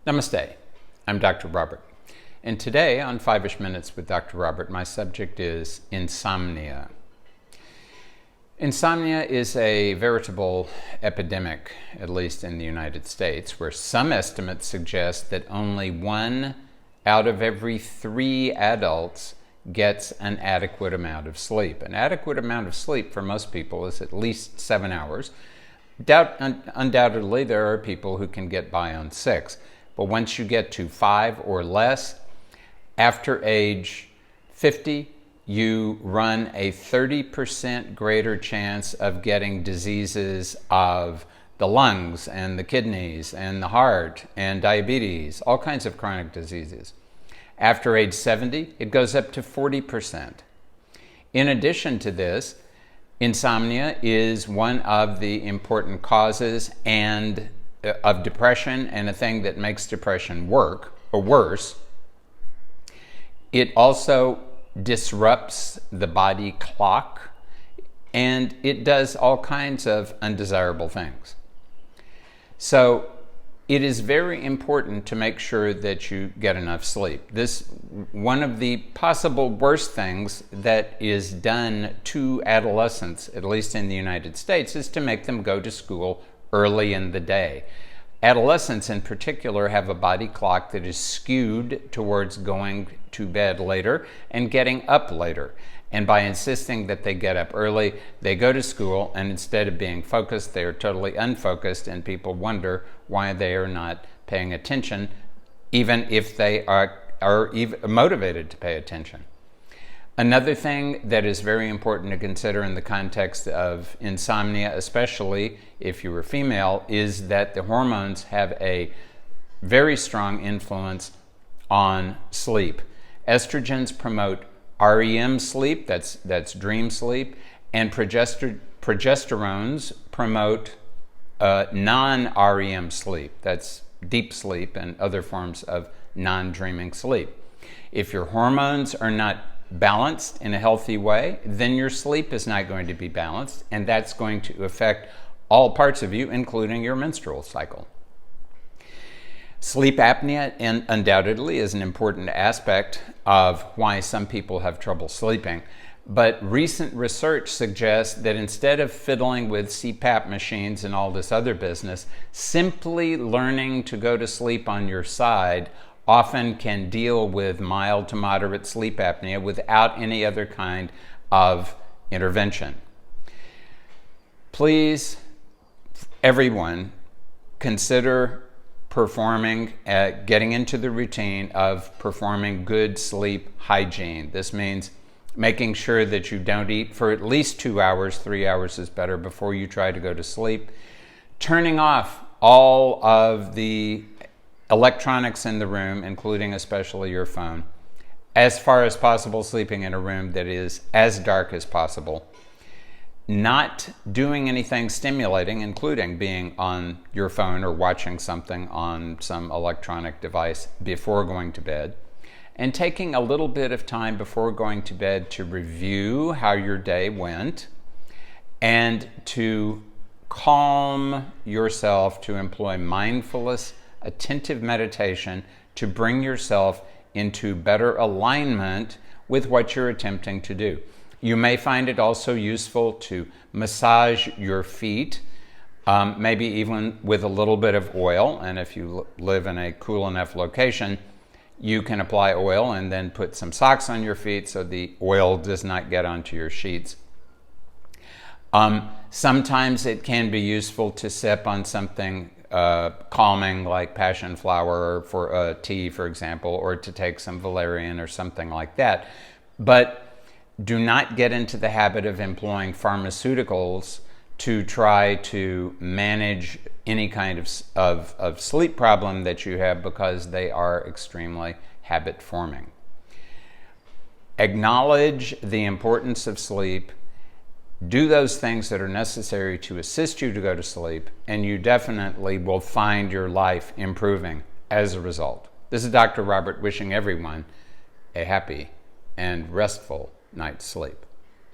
Namaste, I'm Dr. Robert, and today on 5-ish Minutes with Dr. Robert, my subject is insomnia. Insomnia is a veritable epidemic, at least in the United States, where some estimates suggest that only 1 out of every 3 adults gets an adequate amount of sleep. An adequate amount of sleep for most people is at least 7 hours. Undoubtedly, there are people who can get by on 6. But once you get to 5 or less, after age 50, you run a 30% greater chance of getting diseases of the lungs and the kidneys and the heart and diabetes, all kinds of chronic diseases. After age 70, it goes up to 40%. In addition to this, insomnia is one of the important causes of depression and a thing that makes depression worse. It also disrupts the body clock, and it does all kinds of undesirable things. So it is very important to make sure that you get enough sleep. One of the possible worst things that is done to adolescents, at least in the United States, is to make them go to school early in the day. Adolescents in particular have a body clock that is skewed towards going to bed later and getting up later. And by insisting that they get up early, they go to school, and instead of being focused, they are totally unfocused, and people wonder why they are not paying attention, even if they are even motivated to pay attention. Another thing that is very important to consider in the context of insomnia, especially if you are female, is that the hormones have a very strong influence on sleep. Estrogens promote REM sleep, that's dream sleep, and progesterones promote non-REM sleep, that's deep sleep and other forms of non-dreaming sleep. If your hormones are not balanced in a healthy way, then your sleep is not going to be balanced, and that's going to affect all parts of you, including your menstrual cycle. Sleep apnea undoubtedly is an important aspect of why some people have trouble sleeping, but recent research suggests that instead of fiddling with CPAP machines and all this other business, simply learning to go to sleep on your side often can deal with mild to moderate sleep apnea without any other kind of intervention. Please, everyone, consider getting into the routine of performing good sleep hygiene. This means making sure that you don't eat for at least 2 hours, 3 hours is better, before you try to go to sleep. Turning off all of the electronics in the room, including especially your phone. As far as possible, sleeping in a room that is as dark as possible. Not doing anything stimulating, including being on your phone or watching something on some electronic device before going to bed. And taking a little bit of time before going to bed to review how your day went and to calm yourself, to employ mindfulness, attentive meditation to bring yourself into better alignment with what you're attempting to do. You may find it also useful to massage your feet, maybe even with a little bit of oil, and if you live in a cool enough location, you can apply oil and then put some socks on your feet so the oil does not get onto your sheets. Sometimes it can be useful to sip on something calming like passion flower for tea, for example, or to take some valerian or something like that. But do not get into the habit of employing pharmaceuticals to try to manage any kind of sleep problem that you have, because they are extremely habit forming. Acknowledge the importance of sleep. Do those things that are necessary to assist you to go to sleep, and you definitely will find your life improving as a result. This is Dr. Robert wishing everyone a happy and restful night's sleep.